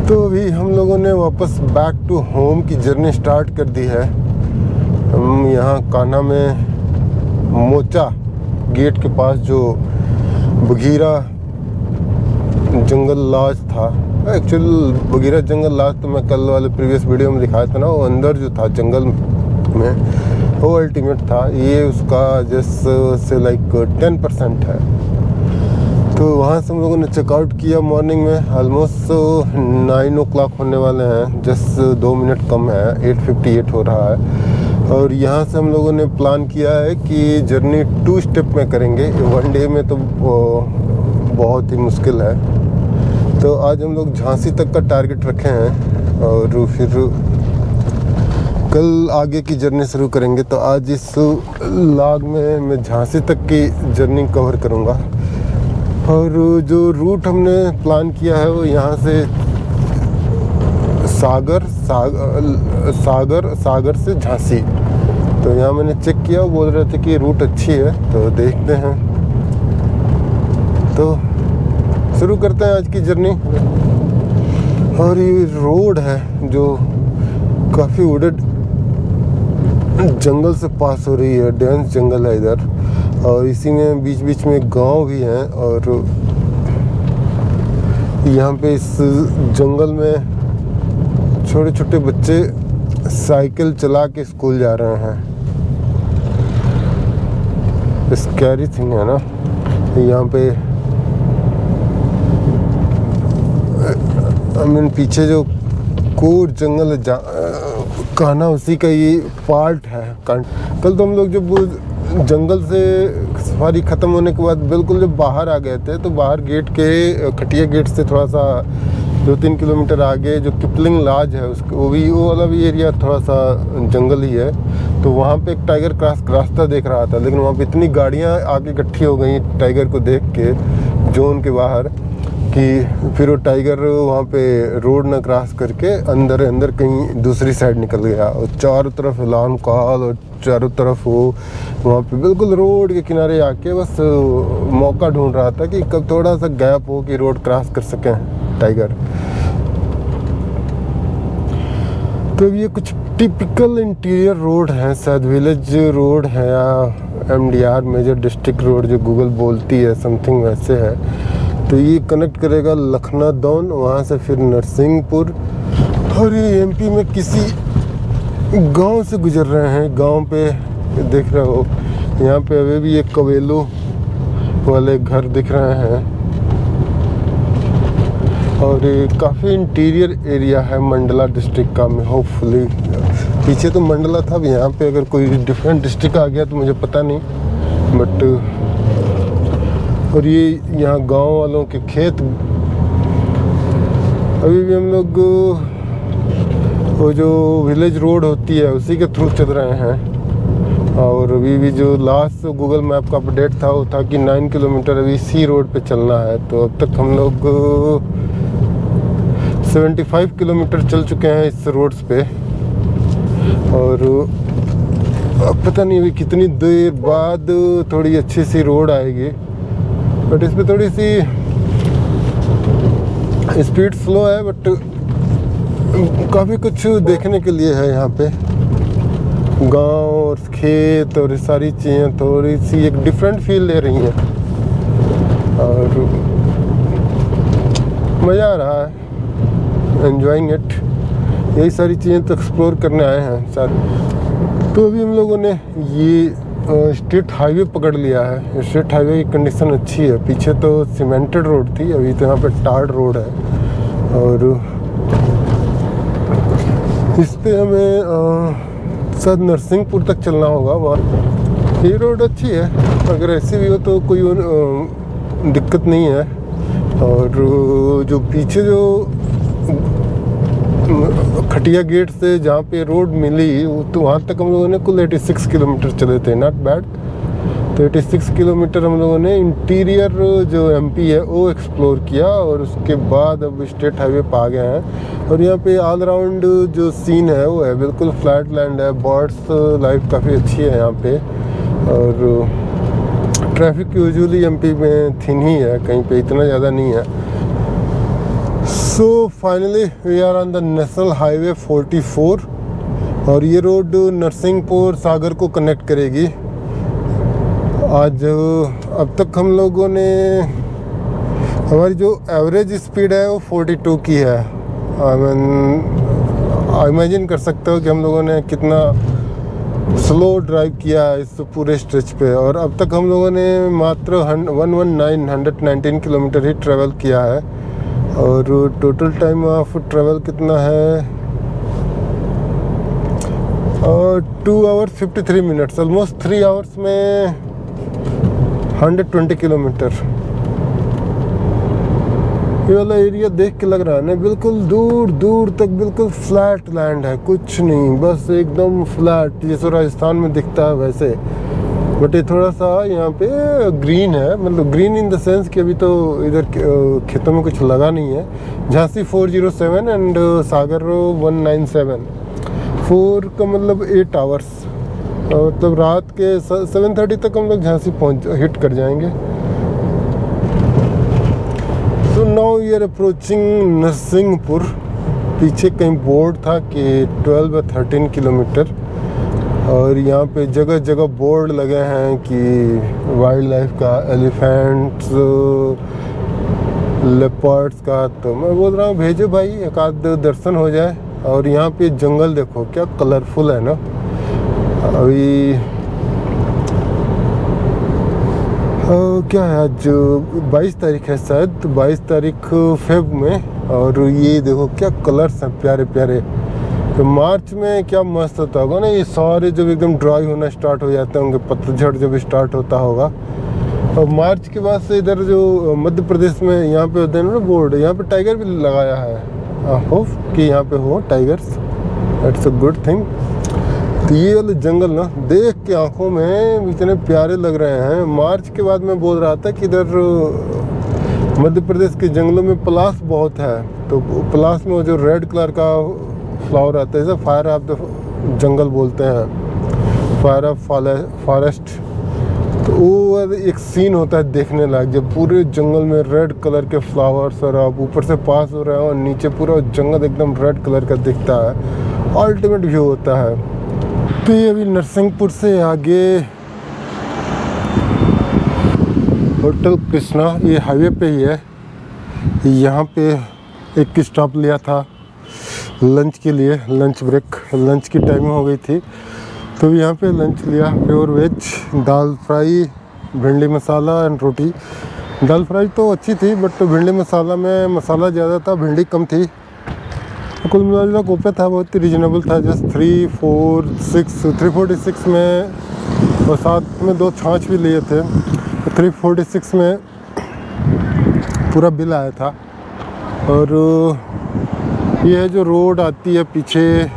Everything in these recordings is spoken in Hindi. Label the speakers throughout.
Speaker 1: तो अभी हम लोगों ने वापस बैक टू होम की जर्नी स्टार्ट कर दी है। हम यहाँ कान्हा में मोचा गेट के पास जो बगीरा जंगल लॉज था, एक्चुअल बगीरा जंगल लॉज तो मैं कल वाले प्रीवियस वीडियो में दिखाया था ना, वो अंदर जो था जंगल में वो अल्टीमेट था। ये उसका जैसे लाइक 10% है। तो वहाँ से हम लोगों ने चेकआउट किया मॉर्निंग में, ऑलमोस्ट 9 o'clock होने वाले हैं, जस्ट 2 मिनट कम है, 8:58 हो रहा है। और यहाँ से हम लोगों ने प्लान किया है कि जर्नी 2 स्टेप में करेंगे, 1 डे में तो बहुत ही मुश्किल है। तो आज हम लोग झांसी तक का टारगेट रखे हैं और फिर कल आगे की जर्नी शुरू करेंगे। तो आज इस लॉग में मैं झांसी तक की जर्नी कवर करूँगा। और जो रूट हमने प्लान किया है वो यहाँ से सागर से झांसी। तो यहाँ मैंने चेक किया, वो बोल रहे थे कि रूट अच्छी है, तो देखते हैं। तो शुरू करते हैं आज की जर्नी। और ये रोड है जो काफ़ी वुडेड जंगल से पास हो रही है, डेंस जंगल है इधर, और इसी में बीच बीच में गांव भी हैं। और यहाँ पे इस जंगल में छोटे छोटे बच्चे साइकिल चला के स्कूल जा रहे हैं। स्कैरी थिंग है ना। यहाँ पे पीछे जो कोर जंगल है कान्हा, उसी का ये पार्ट है। कल तो हम लोग जब जंगल से सफारी ख़त्म होने के बाद बिल्कुल जब बाहर आ गए थे, तो बाहर गेट के खटिया गेट से थोड़ा सा 2-3 किलोमीटर आगे जो किपलिंग लॉज है, उसको वो वाला भी एरिया थोड़ा सा जंगल ही है। तो वहाँ पे एक टाइगर क्रॉस का रास्ता देख रहा था, लेकिन वहाँ पे इतनी गाड़ियाँ आके इकट्ठी हो गई टाइगर को देख के जोन के बाहर, कि फिर वो टाइगर वहाँ पे रोड ना क्रॉस करके अंदर कहीं दूसरी साइड निकल गया। और चारों तरफ अलार्म कॉल, और चारों तरफ वो वहाँ पे बिल्कुल रोड के किनारे आके बस मौका ढूंढ रहा था कि कब थोड़ा सा गैप हो कि रोड क्रॉस कर सकें टाइगर। तो ये कुछ टिपिकल इंटीरियर रोड है, शायद विलेज रोड है या MDR मेजर डिस्ट्रिक्ट रोड जो गूगल बोलती है, समथिंग वैसे है। तो ये कनेक्ट करेगा लखनऊ, वहाँ से फिर नरसिंहपुर। और ये MP में किसी गांव से गुजर रहे हैं। गांव पे देख रहे हो, यहाँ पे अभी भी एक कवेलो वाले घर दिख रहे हैं। और ये काफ़ी इंटीरियर एरिया है मंडला डिस्ट्रिक्ट का। में होपफुली पीछे तो मंडला था, भी यहाँ पे अगर कोई डिफरेंट डिस्ट्रिक्ट आ गया तो मुझे पता नहीं, बट और ये यहाँ गांव वालों के खेत। अभी भी हम लोग वो जो विलेज रोड होती है उसी के थ्रू चल रहे हैं। और अभी भी जो लास्ट गूगल मैप का अपडेट था वो था कि 9 किलोमीटर अभी इसी रोड पे चलना है। तो अब तक हम लोग 75 किलोमीटर चल चुके हैं इस रोड्स पे। और अब पता नहीं अभी कितनी देर बाद थोड़ी अच्छी सी रोड आएगी, बट इस पे थोड़ी सी स्पीड स्लो है, बट काफ़ी कुछ देखने के लिए है यहाँ पे। गांव और खेत और सारी चीज़ें थोड़ी सी एक डिफरेंट फील ले रही हैं और मज़ा आ रहा है, एंजॉइंग इट। यही सारी चीज़ें तो एक्सप्लोर करने आए हैं साथ। तो अभी हम लोगों ने ये स्टेट हाईवे पकड़ लिया है। स्टेट हाईवे की कंडीशन अच्छी है, पीछे तो सीमेंटेड रोड थी, अभी तो यहाँ पे टार्ड रोड है। और इस पे हमें शायद नरसिंहपुर तक चलना होगा। वहाँ ये रोड अच्छी है, अगर ऐसी भी हो तो कोई दिक्कत नहीं है। और जो पीछे जो खटिया गेट से जहाँ पे रोड मिली, तो वहाँ तक हम लोगों ने कुल 86 किलोमीटर चले थे, नॉट बैड। तो 86 किलोमीटर हम लोगों ने इंटीरियर जो MP है वो एक्सप्लोर किया, और उसके बाद अब स्टेट हाईवे पे आ गए हैं। और यहाँ पे ऑल अराउंड जो सीन है वो है बिल्कुल फ्लैट लैंड है, बर्ड्स लाइफ काफ़ी अच्छी है यहाँ पे। और ट्रैफिक यूजुअली MP में थिन ही है, कहीं पे इतना ज़्यादा नहीं है। So finally we are on the national highway 44 और ये रोड नरसिंहपुर सागर को कनेक्ट करेगी। आज अब तक हम लोगों ने हमारी जो एवरेज स्पीड है वो 42 की है। इमेजिन कर सकते हो कि हम लोगों ने कितना स्लो ड्राइव किया है इस पूरे स्ट्रेच पे। और अब तक हम लोगों ने मात्र 119 किलोमीटर ही ट्रेवल किया है और टोटल टाइम ऑफ ट्रेवल कितना है, और 2 आवर्स 53 मिनट्स, ऑलमोस्ट 3 आवर्स में 120 किलोमीटर। ये वाला एरिया देख के लग रहा है ना बिल्कुल दूर दूर तक बिल्कुल फ्लैट लैंड है, कुछ नहीं, बस एकदम फ्लैट जैसे राजस्थान में दिखता है वैसे। बट ये थोड़ा सा यहाँ पे ग्रीन है, मतलब ग्रीन इन द सेंस कि अभी तो इधर खेतों में कुछ लगा नहीं है। झांसी 407 एंड सागर 197। 4 का मतलब 8 आवर्स, मतलब रात के 7:30 तक हम लोग झांसी हिट कर जाएंगे। तो now we are approaching Narsinghpur. पीछे कहीं बोर्ड था कि 12 या 13 किलोमीटर, और यहाँ पे जगह जगह बोर्ड लगे हैं कि वाइल्ड लाइफ का, एलिफेंट्स, लेपर्ड्स का। तो मैं बोल रहा हूँ भेजो भाई, एक आध दर्शन हो जाए। और यहाँ पे जंगल देखो क्या कलरफुल है ना। अभी क्या है आज 22 तारीख है शायद, तो 22 तारीख फेब में। और ये देखो क्या कलर्स हैं प्यारे प्यारे। तो मार्च में क्या मस्त होता होगा ना, ये सारे जब एकदम ड्राई होना स्टार्ट हो जाते होंगे, पतझड़ जब स्टार्ट होता होगा। और मार्च के बाद से इधर जो मध्य प्रदेश में यहाँ पे होते हैं ना बोर्ड, यहाँ पे टाइगर भी लगाया है। होप कि यहाँ पे हो tigers, it's a good thing. तो ये वाले जंगल ना देख के आंखों में इतने प्यारे लग रहे हैं। मार्च के बाद मैं बोल रहा था कि इधर मध्य प्रदेश के जंगलों में पलाश बहुत है, तो पलाश में वो जो रेड कलर का फ्लावर आता है, जैसे फायर ऑफ द जंगल बोलते हैं, फायर ऑफ फॉरेस्ट। तो वो एक सीन होता है देखने लायक, जब पूरे जंगल में रेड कलर के फ्लावर्स और आप ऊपर से पास हो रहे हो और नीचे पूरा जंगल एकदम रेड कलर का दिखता है। अल्टीमेट व्यू होता है। तो ये अभी नरसिंहपुर से आगे होटल कृष्णा, ये हाईवे पे ही है। यहाँ पे एक स्टॉप लिया था लंच के लिए, लंच ब्रेक, लंच की टाइमिंग हो गई थी, तो यहाँ पे लंच लिया। प्योर वेज, दाल फ्राई, भिंडी मसाला एंड रोटी। दाल फ्राई तो अच्छी थी, बट भिंडी मसाला में मसाला ज़्यादा था, भिंडी कम थी। कुल मिला के ओपे था, बहुत ही रिजनेबल था, जस्ट 346 में, और साथ में 2 छाछ भी लिए थे। 346 में पूरा बिल आया था। और ये है जो रोड आती है पीछे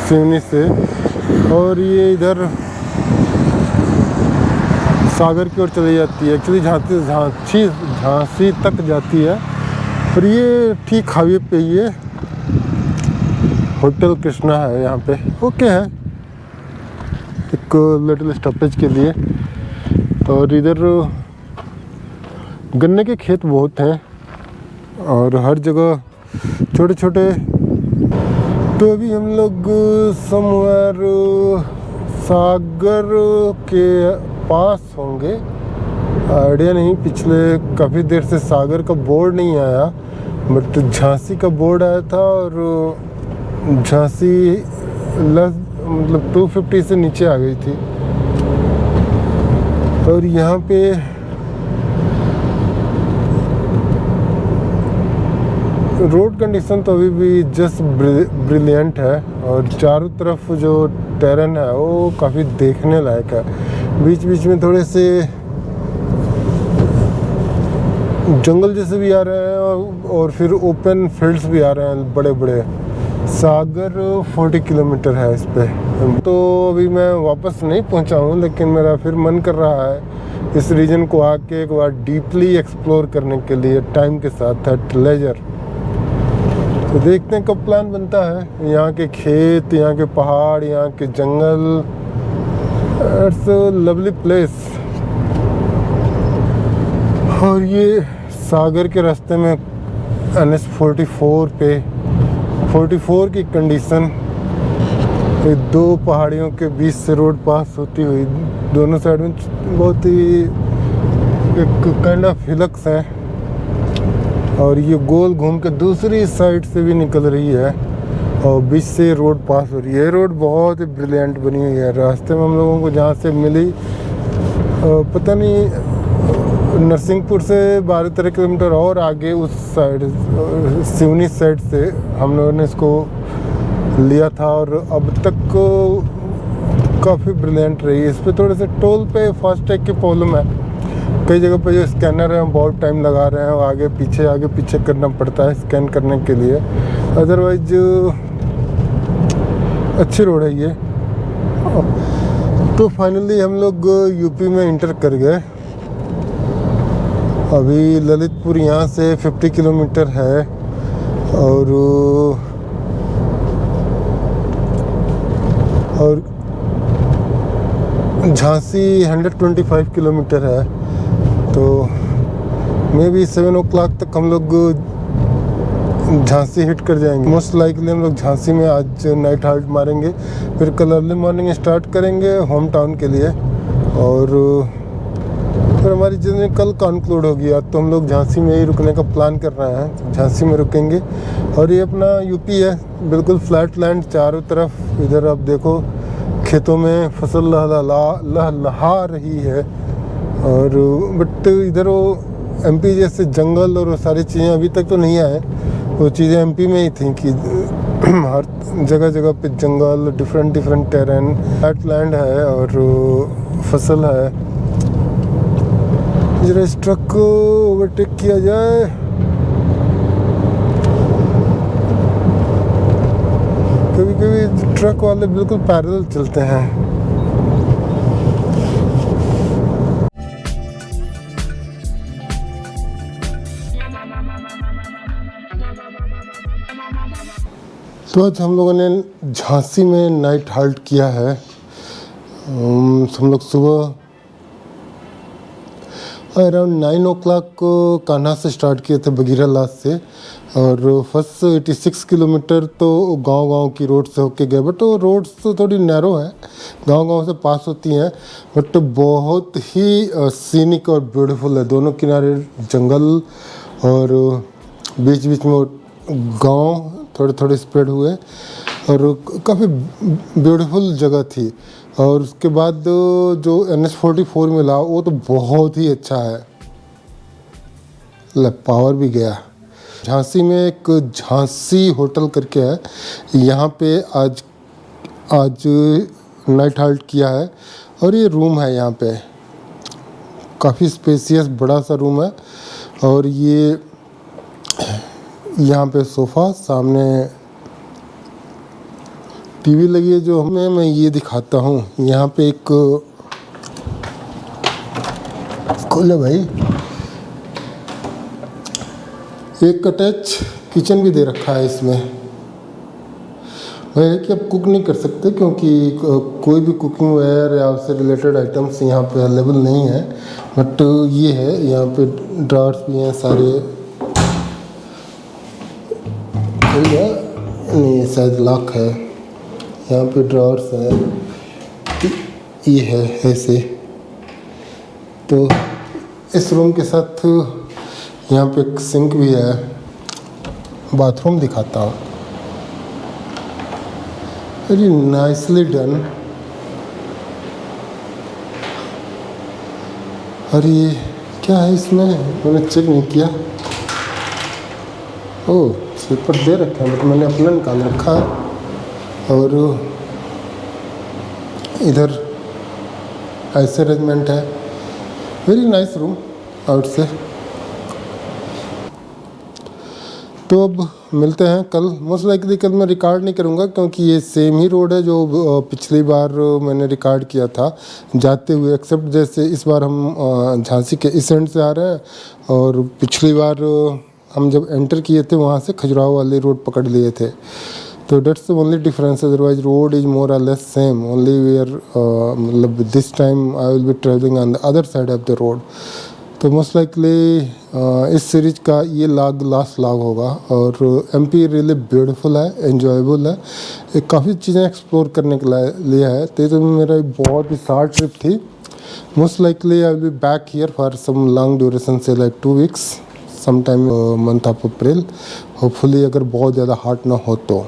Speaker 1: सिवनी से, और ये इधर सागर की ओर चली जाती है। एक्चुअली झांसी तक जाती है, और ये ठीक हाईवे पे ही है। होटल कृष्णा है यहाँ पे, ओके है एक लिटिल स्टॉपेज के लिए। और इधर गन्ने के खेत बहुत हैं और हर जगह छोटे छोटे। तो अभी हम लोग समवेयर सागर के पास होंगे, आइडिया नहीं। पिछले काफ़ी देर से सागर का बोर्ड नहीं आया, बट झांसी का बोर्ड आया था, और झांसी मतलब 250 से नीचे आ गई थी। और यहाँ पे रोड कंडीशन तो अभी भी जस्ट ब्रिलियंट है, और चारों तरफ जो टेरेन है वो काफ़ी देखने लायक है। बीच बीच में थोड़े से जंगल जैसे भी आ रहे हैं, और फिर ओपन फील्ड्स भी आ रहे हैं बड़े बड़े। सागर 40 किलोमीटर है इस पे। तो अभी मैं वापस नहीं पहुंचा हूँ, लेकिन मेरा फिर मन कर रहा है इस रीजन को आके एक बार डीपली एक्सप्लोर करने के लिए, टाइम के साथ एट लेजर। तो देखते हैं कब प्लान बनता है। यहाँ के खेत, यहाँ के पहाड़, यहाँ के जंगल, इट्स अ लवली प्लेस। और ये सागर के रास्ते में NH-44 पे 44 की कंडीशन, दो पहाड़ियों के बीच से रोड पास होती हुई दोनों साइड में बहुत ही एक काइंड ऑफ हिलक्स है, और ये गोल घूम के दूसरी साइड से भी निकल रही है और बीच से रोड पास हो रही है। रोड बहुत ही ब्रिलियंट बनी हुई है। रास्ते में हम लोगों को जहाँ से मिली पता नहीं, नरसिंहपुर से 12-13 किलोमीटर और आगे उस साइड सिवनी साइड से हम लोगों ने इसको लिया था, और अब तक काफ़ी ब्रिलियंट रही है। इस पर थोड़े से टोल पे फास्टैग की प्रॉब्लम है, कई जगह पे जो स्कैनर है बहुत टाइम लगा रहे हैं और आगे पीछे करना पड़ता है स्कैन करने के लिए। अदरवाइज अच्छी रोड है ये। तो फाइनली हम लोग यूपी में इंटर कर गए। अभी ललितपुर यहाँ से 50 किलोमीटर है और झांसी 125 किलोमीटर है। तो मे बी 7 o'clock तक हम लोग झांसी हिट कर जाएंगे। मोस्ट लाइकली हम लोग झांसी में आज नाइट हाल्ट मारेंगे, फिर कल अर्ली मॉर्निंग स्टार्ट करेंगे होम टाउन के लिए, और फिर हमारी जर्नी कल कंक्लूड होगी। आज तो हम लोग झांसी में ही रुकने का प्लान कर रहे हैं, झांसी में रुकेंगे। और ये अपना यूपी है, बिल्कुल फ्लैट लैंड चारों तरफ। इधर आप देखो खेतों में फसल लहलहा रही है, और बट इधर वो एमपी जैसे जंगल और वो सारी चीज़ें अभी तक तो नहीं आए। वो चीज़ें एमपी में ही थी कि हर जगह पे जंगल, डिफरेंट टेरेन, फ्लैट लैंड है और फसल है। जरा इस ट्रक को ओवरटेक किया जाए। कभी कभी ट्रक वाले बिल्कुल पैरेलल चलते हैं। तो आज हम लोगों ने झांसी में नाइट हाल्ट किया है। हम लोग सुबह अराउंड 9 o'clock को कान्हा से स्टार्ट किए थे, बगीरा लास्ट से, और फर्स्ट 86 किलोमीटर तो गांव की रोड से होके गए। बट वो रोड्स तो थोड़ी नैरो है, गांव से पास होती हैं, बट बहुत ही सीनिक और ब्यूटीफुल है। दोनों किनारे जंगल और बीच में गांव थोड़े स्प्रेड हुए, और काफ़ी ब्यूटीफुल जगह थी। और उसके बाद जो NH-44 मिला वो तो बहुत ही अच्छा है, पावर भी गया। झांसी में एक झांसी होटल करके है, यहाँ पे आज नाइट हाल्ट किया है। और ये रूम है, यहाँ पे काफ़ी स्पेसियस बड़ा सा रूम है, और ये यहाँ पे सोफ़ा, सामने टीवी लगी है जो मैं ये दिखाता हूँ। यहाँ पे एक खोलो भाई, एक अटैच किचन भी दे रखा है इसमें। वह है कि आप कुक नहीं कर सकते क्योंकि कोई भी कुकिंग वेयर या उससे रिलेटेड आइटम्स यहाँ पे अवेलेबल नहीं है, बट ये है यहाँ पे ड्रार्स भी हैं सारे। नहीं, शायद लॉक है। यहाँ पे ड्रावर्स है, ये है ऐसे। तो इस रूम के साथ यहाँ पे एक सिंक भी है। बाथरूम दिखाता हूँ, वेरी नाइसली डन। और ये क्या है इसमें, मैंने चेक नहीं किया। ओह, स्लीपर दे रखा है, बट मैंने अपना निकाल रखा है। और इधर ऐसे अरेंजमेंट है, वेरी नाइस रूम आउट से। तो अब मिलते हैं कल। मोस्ट लाइकली कल मैं रिकॉर्ड नहीं करूँगा क्योंकि ये सेम ही रोड है जो पिछली बार मैंने रिकॉर्ड किया था जाते हुए, एक्सेप्ट जैसे इस बार हम झांसी के इस एंड से आ रहे हैं, और पिछली बार हम जब एंटर किए थे वहाँ से खजुराहो वाली रोड पकड़ लिए थे। तो that's the only difference, otherwise road is more or less same. Only we are मतलब this time I will be travelling on the other side of the road. तो मोस्ट लाइकली इस सीरीज का ये लास्ट लाग होगा। और एमपी रियली ब्यूटीफुल है, एंजॉयबल है, काफ़ी चीज़ें एक्सप्लोर करने के लिए है। तो मेरा बहुत ही शॉर्ट ट्रिप थी। Most likely I will be back here for some long duration से like 2 weeks, sometime month of April, hopefully अगर बहुत ज़्यादा हॉट ना हो तो।